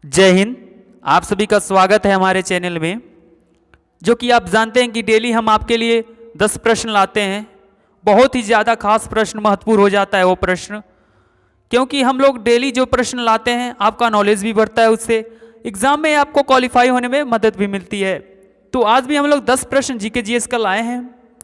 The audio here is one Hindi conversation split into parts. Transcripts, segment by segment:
जय हिंद। आप सभी का स्वागत है हमारे चैनल में। जो कि आप जानते हैं कि डेली हम आपके लिए 10 प्रश्न लाते हैं। बहुत ही ज़्यादा खास प्रश्न, महत्वपूर्ण हो जाता है वो प्रश्न, क्योंकि हम लोग डेली जो प्रश्न लाते हैं आपका नॉलेज भी बढ़ता है, उससे एग्जाम में आपको क्वालिफाई होने में मदद भी मिलती है। तो आज भी हम लोग 10 प्रश्न जीके जीएस का लाए हैं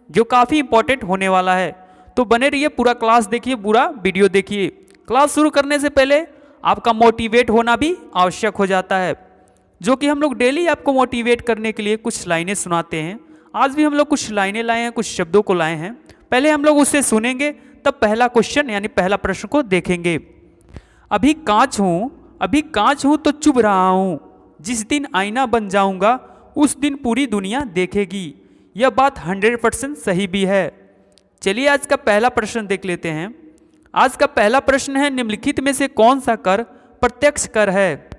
जो काफ़ी इंपॉर्टेंट होने वाला है। तो बने रहिए, पूरा क्लास देखिए, पूरा वीडियो देखिए। क्लास शुरू करने से पहले आपका मोटिवेट होना भी आवश्यक हो जाता है, जो कि हम लोग डेली आपको मोटिवेट करने के लिए कुछ लाइनें सुनाते हैं। आज भी हम लोग कुछ लाइनें लाए हैं, कुछ शब्दों को लाए हैं। पहले हम लोग उससे सुनेंगे, तब पहला क्वेश्चन यानी पहला प्रश्न को देखेंगे। अभी कांच हूं तो चुभ रहा हूं, जिस दिन आईना बन जाऊंगा उस दिन पूरी दुनिया देखेगी। यह बात 100% सही भी है। चलिए आज का पहला प्रश्न देख लेते हैं। आज का पहला प्रश्न है, निम्नलिखित में से कौन सा कर प्रत्यक्ष कर है?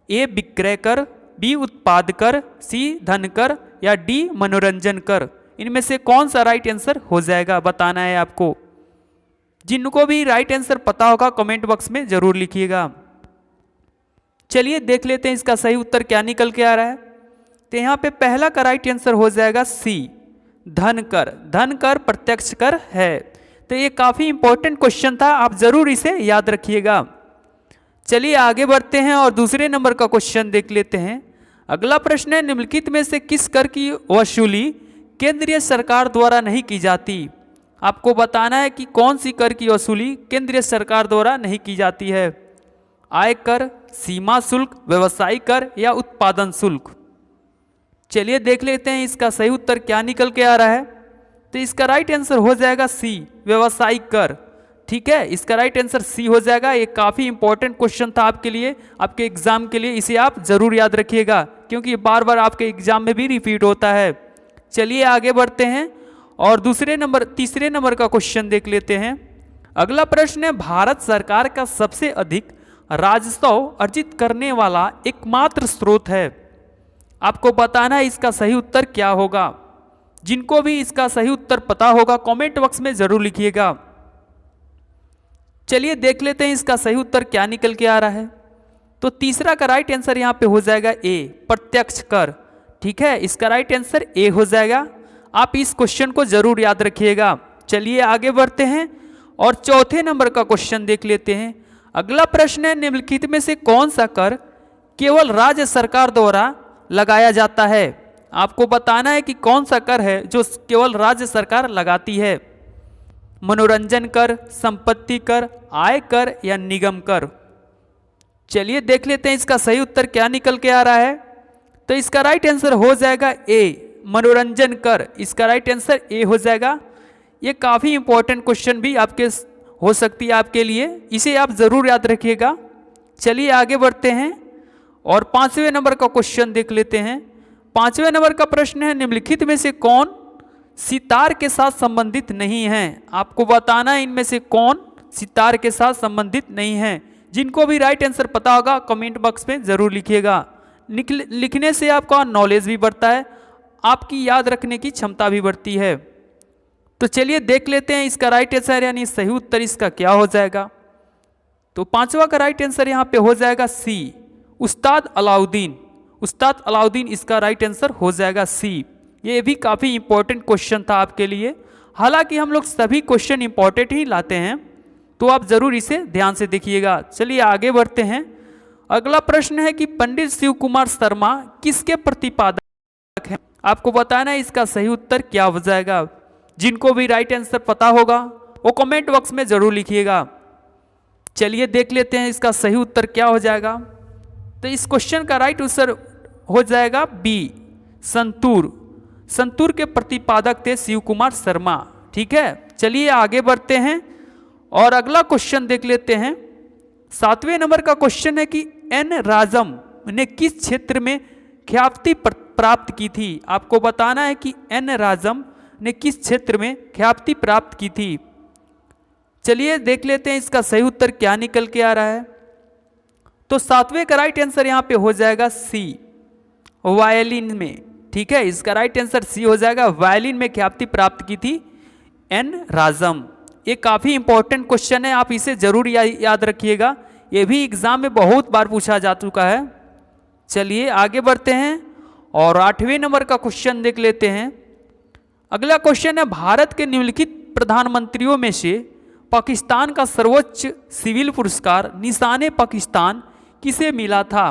ए विक्रय कर, बी उत्पाद कर, सी धन कर या डी मनोरंजन कर। इनमें से कौन सा राइट आंसर हो जाएगा, बताना है आपको। जिनको भी राइट आंसर पता होगा कमेंट बॉक्स में जरूर लिखिएगा। चलिए देख लेते हैं इसका सही उत्तर क्या निकल के आ रहा है। तो यहाँ पे पहला का राइट आंसर हो जाएगा सी, धन कर। धन कर प्रत्यक्ष कर है। तो ये काफी इंपॉर्टेंट क्वेश्चन था, आप जरूर इसे याद रखिएगा। चलिए आगे बढ़ते हैं और दूसरे नंबर का क्वेश्चन देख लेते हैं। अगला प्रश्न है, निम्नलिखित में से किस कर की वसूली केंद्रीय सरकार द्वारा नहीं की जाती? आपको बताना है कि कौन सी कर की वसूली केंद्रीय सरकार द्वारा नहीं की जाती है। आय कर, सीमा शुल्क, व्यवसायिक कर या उत्पादन शुल्क। चलिए देख लेते हैं इसका सही उत्तर क्या निकल के आ रहा है। तो इसका राइट आंसर हो जाएगा सी, व्यवसायिक कर। ठीक है, इसका राइट आंसर सी हो जाएगा। ये काफी इंपॉर्टेंट क्वेश्चन था आपके लिए, आपके एग्जाम के लिए। इसे आप जरूर याद रखिएगा, क्योंकि ये बार बार आपके एग्जाम में भी रिपीट होता है। चलिए आगे बढ़ते हैं और तीसरे नंबर का क्वेश्चन देख लेते हैं। अगला प्रश्न है, भारत सरकार का सबसे अधिक राजस्व अर्जित करने वाला एकमात्र स्रोत है। आपको बताना है इसका सही उत्तर क्या होगा। जिनको भी इसका सही उत्तर पता होगा कमेंट बॉक्स में जरूर लिखिएगा। चलिए देख लेते हैं इसका सही उत्तर क्या निकल के आ रहा है। तो तीसरा का राइट आंसर यहां पे हो जाएगा ए, प्रत्यक्ष कर। ठीक है, इसका राइट आंसर ए हो जाएगा। आप इस क्वेश्चन को जरूर याद रखिएगा। चलिए आगे बढ़ते हैं और चौथे नंबर का क्वेश्चन देख लेते हैं। अगला प्रश्न है, निम्नलिखित में से कौन सा कर केवल राज्य सरकार द्वारा लगाया जाता है? आपको बताना है कि कौन सा कर है जो केवल राज्य सरकार लगाती है। मनोरंजन कर, संपत्ति कर, आय कर या निगम कर। चलिए देख लेते हैं इसका सही उत्तर क्या निकल के आ रहा है। तो इसका राइट आंसर हो जाएगा ए, मनोरंजन कर। इसका राइट आंसर ए हो जाएगा। ये काफी इंपॉर्टेंट क्वेश्चन भी आपके हो सकती है आपके लिए, इसे आप जरूर याद रखिएगा। चलिए आगे बढ़ते हैं और पांचवें नंबर का क्वेश्चन देख लेते हैं। पांचवें नंबर का प्रश्न है, निम्नलिखित में से कौन सितार के साथ संबंधित नहीं है? आपको बताना है इनमें से कौन सितार के साथ संबंधित नहीं है। जिनको भी राइट आंसर पता होगा कमेंट बॉक्स में जरूर लिखिएगा। लिखने से आपका नॉलेज भी बढ़ता है, आपकी याद रखने की क्षमता भी बढ़ती है। तो चलिए देख लेते हैं इसका राइट आंसर यानी सही उत्तर इसका क्या हो जाएगा। तो पांचवा का राइट आंसर यहाँ पे हो जाएगा सी, उस्ताद अलाउद्दीन। उस्ताद अलाउद्दीन इसका राइट आंसर हो जाएगा सी। ये भी काफ़ी इंपॉर्टेंट क्वेश्चन था आपके लिए। हालांकि हम लोग सभी क्वेश्चन इंपॉर्टेंट ही लाते हैं, तो आप जरूर इसे ध्यान से देखिएगा। चलिए आगे बढ़ते हैं। अगला प्रश्न है कि पंडित शिव कुमार शर्मा किसके प्रतिपादक हैं? आपको बताना है इसका सही उत्तर क्या हो जाएगा। जिनको भी राइट आंसर पता होगा वो कमेंट बॉक्स में जरूर लिखिएगा। चलिए देख लेते हैं इसका सही उत्तर क्या हो जाएगा। तो इस क्वेश्चन का राइट आंसर हो जाएगा बी, संतूर। संतूर के प्रतिपादक थे शिव कुमार शर्मा। ठीक है, चलिए आगे बढ़ते हैं और अगला क्वेश्चन देख लेते हैं। 7वें नंबर का क्वेश्चन है कि एन राजम ने किस क्षेत्र में ख्याति प्राप्त की थी? आपको बताना है कि एन राजम ने किस क्षेत्र में ख्याति प्राप्त की थी। चलिए देख लेते हैं इसका सही उत्तर क्या निकल के आ रहा है। तो 7वें का राइट आंसर यहाँ पे हो जाएगा सी, वायलिन में। ठीक है, इसका राइट आंसर सी हो जाएगा। वायलिन में ख्याति प्राप्त की थी एन राजम। ये काफी इंपॉर्टेंट क्वेश्चन है, आप इसे जरूर याद रखिएगा। ये भी एग्जाम में बहुत बार पूछा जा चुका है। चलिए आगे बढ़ते हैं और 8वें नंबर का क्वेश्चन देख लेते हैं। अगला क्वेश्चन है, भारत के निम्नलिखित प्रधानमंत्रियों में से पाकिस्तान का सर्वोच्च सिविल पुरस्कार निशाने पाकिस्तान किसे मिला था?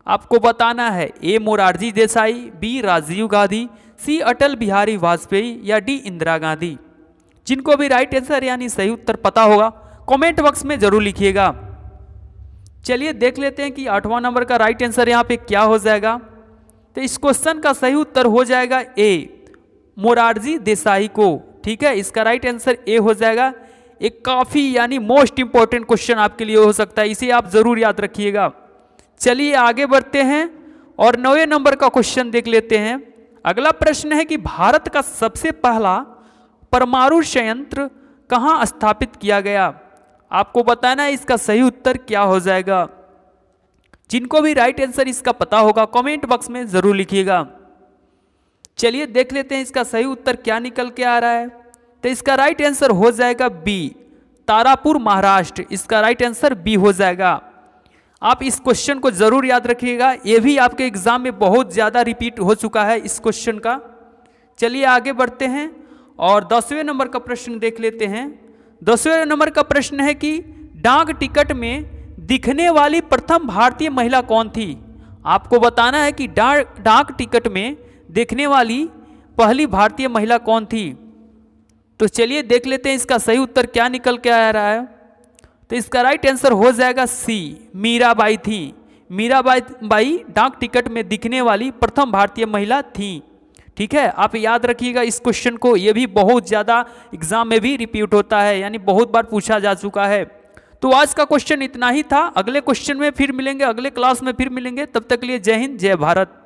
आपको बताना है ए मोरारजी देसाई, बी राजीव गांधी, सी अटल बिहारी वाजपेयी या डी इंदिरा गांधी। जिनको भी राइट आंसर यानी सही उत्तर पता होगा कमेंट बॉक्स में जरूर लिखिएगा। चलिए देख लेते हैं कि 8वां नंबर का राइट आंसर यहाँ पे क्या हो जाएगा। तो इस क्वेश्चन का सही उत्तर हो जाएगा ए मोरारजी देसाई को। ठीक है, इसका राइट आंसर ए हो जाएगा। एक काफ़ी यानी मोस्ट इंपॉर्टेंट क्वेश्चन आपके लिए हो सकता है, इसे आप जरूर याद रखिएगा। चलिए आगे बढ़ते हैं और 9वें नंबर का क्वेश्चन देख लेते हैं। अगला प्रश्न है कि भारत का सबसे पहला परमाणु संयंत्र कहाँ स्थापित किया गया? आपको बताना है इसका सही उत्तर क्या हो जाएगा। जिनको भी राइट आंसर इसका पता होगा कमेंट बॉक्स में जरूर लिखिएगा। चलिए देख लेते हैं इसका सही उत्तर क्या निकल के आ रहा है। तो इसका राइट आंसर हो जाएगा बी तारापुर महाराष्ट्र। इसका राइट आंसर बी हो जाएगा। आप इस क्वेश्चन को जरूर याद रखिएगा, ये भी आपके एग्जाम में बहुत ज़्यादा रिपीट हो चुका है इस क्वेश्चन का। चलिए आगे बढ़ते हैं और 10वें नंबर का प्रश्न देख लेते हैं। 10वें नंबर का प्रश्न है कि डाक टिकट में दिखने वाली प्रथम भारतीय महिला कौन थी? आपको बताना है कि डाक टिकट में देखने वाली पहली भारतीय महिला कौन थी। तो चलिए देख लेते हैं इसका सही उत्तर क्या निकल के आ रहा है। तो इसका राइट आंसर हो जाएगा सी मीराबाई थी। मीराबाई डाक टिकट में दिखने वाली प्रथम भारतीय महिला थी। ठीक है, आप याद रखिएगा इस क्वेश्चन को, ये भी बहुत ज़्यादा एग्जाम में भी रिपीट होता है, यानी बहुत बार पूछा जा चुका है। तो आज का क्वेश्चन इतना ही था। अगले क्वेश्चन में फिर मिलेंगे, अगले क्लास में फिर मिलेंगे। तब तक के लिए जय हिंद, जय भारत।